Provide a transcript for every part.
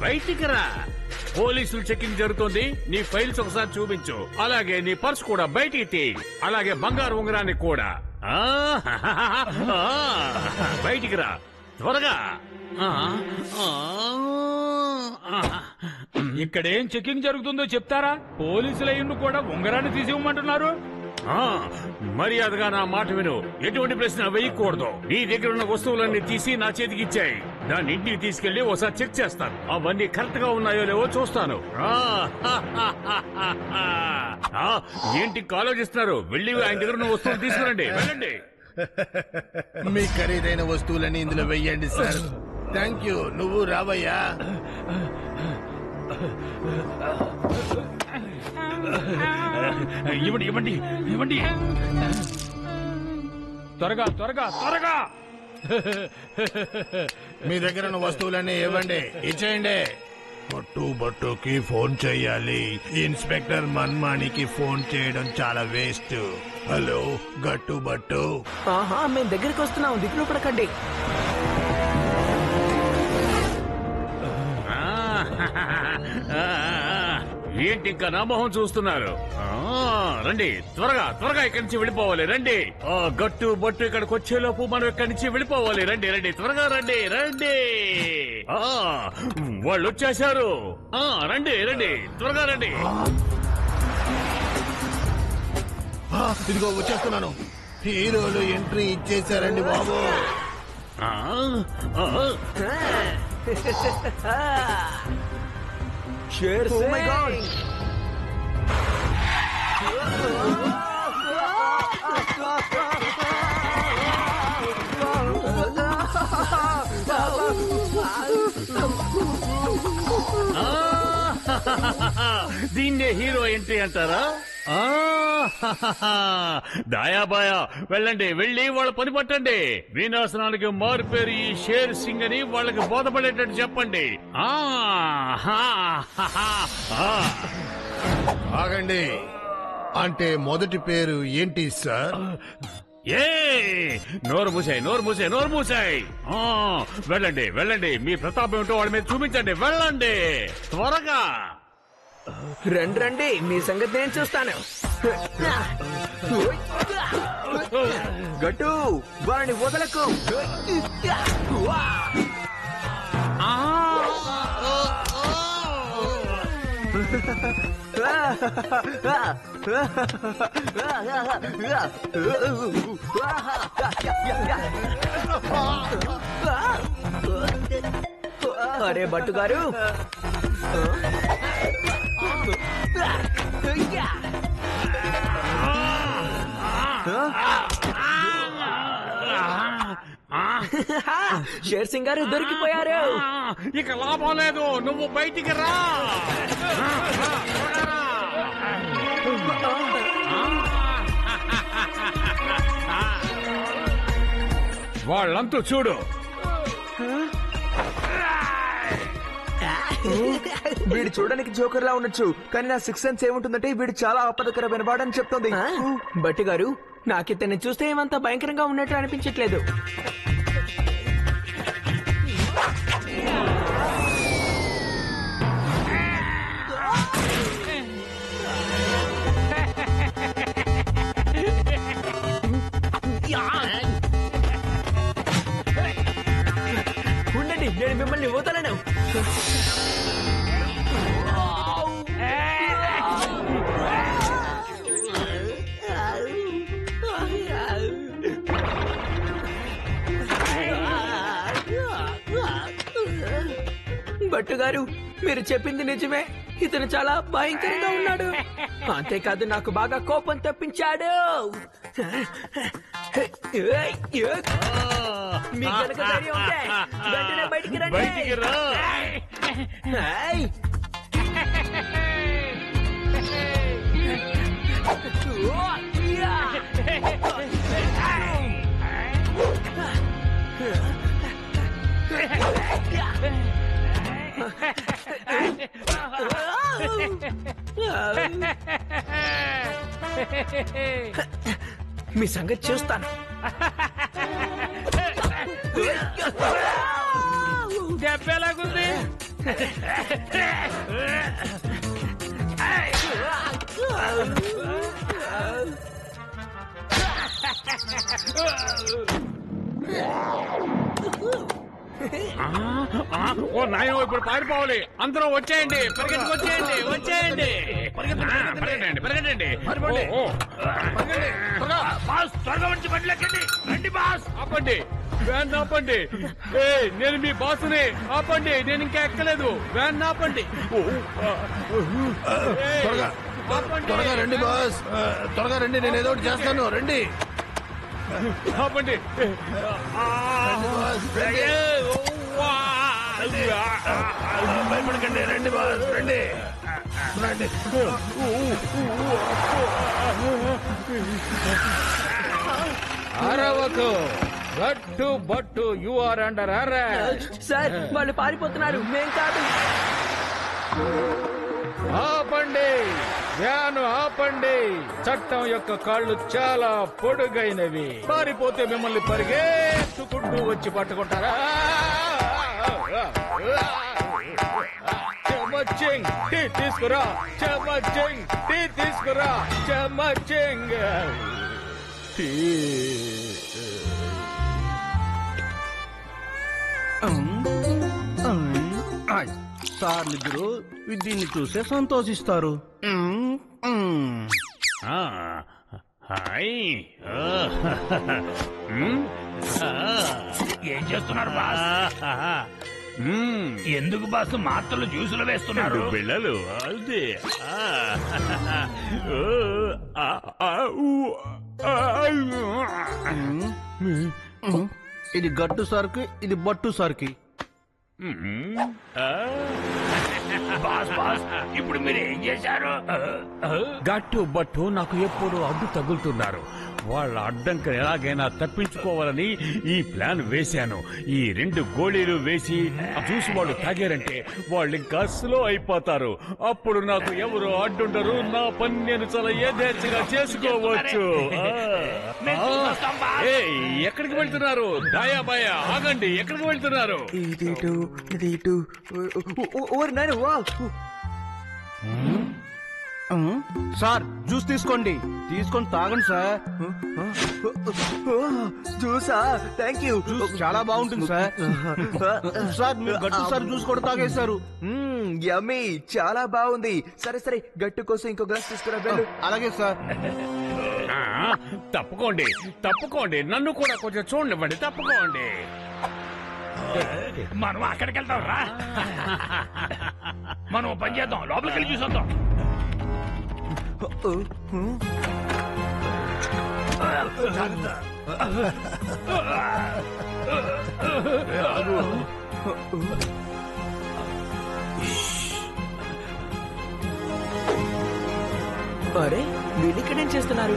బయటికి రా పోలీసులు చెకింగ్ జరుగుతోంది. నీ ఫైల్స్ ఒకసారి చూపించు. అలాగే నీ పర్స్ కూడా బయటికి తీ. అలాగే బంగారు ఉంగరాన్ని కూడా. బయటికి రా త్వరగా. ఇక్కడేం చెకింగ్ జరుగుతుందో చెప్తారా? పోలీసులు కూడా ఉంగరాన్ని తీసి ఇవ్వమంటున్నారు. మర్యాదగా నా మాట విను. ఎటువంటి ప్రశ్న వేయకూడదు. నీ దగ్గర ఉన్న వస్తువులన్నీ తీసి నా చేతికి ఇచ్చాయి. దాన్ని ఇంటికి తీసుకెళ్లి ఒకసారి చెక్ చేస్తాను. అవన్నీ కరెక్ట్ గా ఉన్నాయో లేవో చూస్తాను. ఏంటి ఆలోచిస్తున్నారు? వెళ్ళి ఆయన దగ్గర ఉన్న వస్తువులు తీసుకురండి. వెళ్ళండి. మీ ఖరీదైన వస్తువులని ఇందులో వెయ్యండి సార్. Thank you. నువ్వు రావయ్యా. ఇవ్వండి ఇవ్వండి ఇవ్వండి. త్వరగా త్వరగా త్వరగా. మీ దగ్గర ఉన్న వస్తువులన్నీ ఇవ్వండి. ఇచ్చేయండి. బట్టుకి ఫోన్ చెయ్యాలి. ఇన్స్పెక్టర్ మన్మానికి ఫోన్ చేయడం చాలా వేస్ట్. హలో గట్టు. మేము దగ్గరికి వస్తున్నాం. దిగులు పడకండి. ఏంటి ఇంకా నా మొహం చూస్తున్నారు? రండి త్వరగా ఇక్కడి నుంచి వెళ్ళిపోవాలి. రండి. గట్టు బట్టు ఇక్కడికి వచ్చేలోపు మనం ఇక్కడి నుంచి వెళ్ళిపోవాలి. రండి త్వరగా రండి. వాళ్ళు వచ్చేశారు. రండి త్వరగా రండి. ఇదిగో వచ్చేస్తున్నాను. హీరోలు ఎంట్రీ ఇచ్చేసారండి బాబు. Cheers! Oh my God! దీన్నే హీరో ఎంట్రీ అంటారా? దాయాబాయా వెళ్ళండి. వెళ్ళి వాళ్ళ పని పట్టండి. వినాశనానికి మారు పేరు ఈ షేర్ సింగ్ అని వాళ్ళకి బోధపడేటట్టు చెప్పండి. ఆగండి. అంటే మొదటి పేరు ఏంటి సార్? నోరు మూసాయి. వెళ్ళండి. మీ ప్రతాపం ఏమిటో వాళ్ళ మీద చూపించండి. వెళ్ళండి త్వరగా. రండి. మీ సంగతి నేను చూస్తాను. గట్టు వారిని వదలకు. అరే భట్టు గారు, షేర్ సింగ్ గారు దొరికిపోయారు. ఇక లాభం లేదు. నువ్వు బయటికి రా. వాళ్ళంతా చూడు. వీడు చూడడానికి జోకర్ లా ఉండొచ్చు, కానీ నా సిక్స్ సెన్స్ ఏముంటుందంటే వీడు చాలా ఆపదకరమైన వాడని చెప్తుంది. బట్టి గారు, నాకు ఇతన్ని చూస్తే ఏమంతా భయంకరంగా ఉన్నట్టు అనిపించట్లేదు. ఉండండి, నేను మిమ్మల్ని వదలను. భట్టు గారు, మీరు చెప్పింది నిజమే. ఇతను చాలా భయంకరంగా ఉన్నాడు. అంతేకాదు నాకు బాగా కోపం తెప్పించాడు. మీ కనుక ధైర్యం ఉంటే వెంటనే బయటికి రండి. మీ సంగతి చూస్తాను. దెబ్బ ఎలాగుంది? ఓ నాయన, ఇప్పుడు పారిపోవాలి. అందరూ వచ్చేయండి, పరిగెత్తుకు వచ్చేయండి, వచ్చేయండి, పరిగెట్టండి, పరిగెట్టండి. బాస్, త్వరగా వచ్చి బండిలోకెళ్ళి రండి బాస్. ఆపండి, వ్యాన్ ఆపండి. నేను మీ బాసుని. ఆపండి, నేను ఇంకా ఎక్కలేదు. వ్యాన్ ఆపండి. త్వరగా త్వరగా రండి బాస్, త్వరగా రండి, నేను ఏదో ఒకటి చేస్తాను. రండి ఆపండి. భయపడకండి, రండి బాస్, రండి రండి. అరవకు, గట్టు బట్టు, you are under arrest. Sir, వాళ్ళు పారిపోతున్నారు, మేం కాదు. ఆపండి, వ్యాను ఆపండి. చట్టం యొక్క కాళ్ళు చాలా పొడుగైనవి. పారిపోతే మిమ్మల్ని పరిగెత్తుకుంటూ వచ్చి పట్టుకుంటారా? చెమచింగ్ టీ తీసుకురా, చెమచింగ్ టీ తీసుకురా, చెమచింగ్ టీ. సార్లిద్దరు దీన్ని చూసే సంతోషిస్తారు. హాయ్, ఏం చేస్తున్నారు బాస్? ఎందుకు బాసు మాత్రలు జ్యూసులు వేస్తున్నారు? పిల్లలు అదే. ఇది గట్టు సార్కి, ఇది బట్టు సార్కి. బాస్ బాస్, ఇప్పుడు మీరు ఏం చేశారు? గట్టు బట్టు నాకు ఎప్పుడు అడ్డు తగులుతున్నారు. వాళ్ళ అడ్డంకం ఎలాగైనా తప్పించుకోవాలని ఈ ప్లాన్ వేశాను. ఈ 2 గోళీలు వేసి చూసి వాళ్ళు తాగారంటే వాళ్ళు ఇంకా స్లో అయిపోతారు. అప్పుడు నాకు ఎవరు అడ్డుండరు. నా పని నేను చాలా యథేచ్ఛగా చేసుకోవచ్చు. ఎక్కడికి వెళ్తున్నారు? దాయా బాయా, ఆగండి, ఎక్కడికి వెళ్తున్నారు? ఇది సార్, జ్యూస్ తీసుకోండి, తీసుకొని తాగండి సార్. జ్యూసా? Thank you. జ్యూస్ చాలా బాగుంటుంది సార్. సార్, మీరు గట్టు సార్ జ్యూస్ కూడా తాగేశారు. యమ్మీ, చాలా బాగుంది. సరే సరే, గట్టు కోసం ఇంకో గ్లాస్ తీసుకురా వెళ్ళు. అలాగే సార్. తప్పుకోండి, తప్పుకోండి, నన్ను కూడా కొంచెం చూడండి. తప్పుకోండి. మనం అక్కడికి వెళ్తాం రా. మనం పని చేద్దాం, లోపలికి వెళ్ళి చూసొద్దాం. అరే, వీళ్ళు ఇక్కడేం చేస్తున్నారు?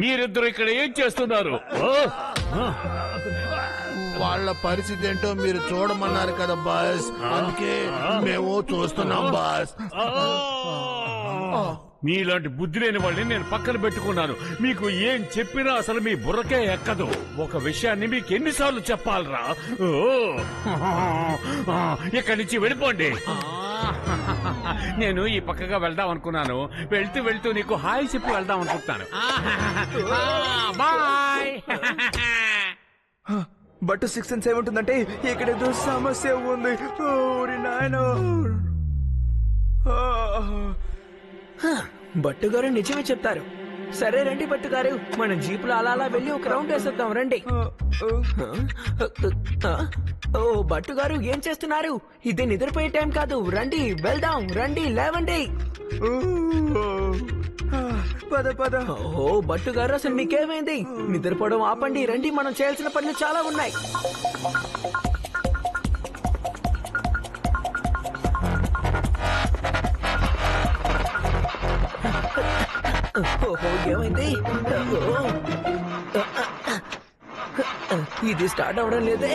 మీరిద్దరు ఇక్కడ ఏం చేస్తున్నారు? వాళ్ళ పరిస్థితి ఏంటో మీరు చూడమన్నారు కదా బాస్, అందుకే మేము చూస్తున్నాం బాస్. మీలాంటి బుద్ధి లేని వాళ్ళని నేను పక్కన పెట్టుకున్నాను. మీకు ఏం చెప్పినా అసలు మీ బుర్రకే ఎక్కదు. ఒక విషయాన్ని మీకు ఎన్నిసార్లు చెప్పాలరా? ఇక్కడి నుంచి వెళ్ళిపోండి. నేను ఈ పక్కగా వెళ్దాం అనుకున్నాను. వెళ్తూ వెళ్తూ నీకు హాయ్ చెప్పి వెళ్దాం అనుకుంటున్నాను. బాయ్. బట్ 6 and 7 ఉంటుందంటే ఇక్కడ ఏదో సమస్య ఉంది. ఓరి నాయనో. బట్టుగారు నిజమే చెప్తారు. సరే రండి బట్టుగారు, మన జీపులో అలా అలా వెళ్ళి ఒక రౌండ్ వేసేద్దాం రండి. ఓ బట్టుగారు, ఏం చేస్తున్నారు? ఇది నిద్రపోయే టైం కాదు. రండి వెళ్దాం, రండి, లేవండి. పద పద. ఓ బట్టుగారు, అసలు మీకేమైంది? నిద్రపోవడం ఆపండి, రండి, మనం చేయాల్సిన పనులు చాలా ఉన్నాయి. ఓహో, ఏమైంది? ఇది స్టార్ట్ అవడం లేదే.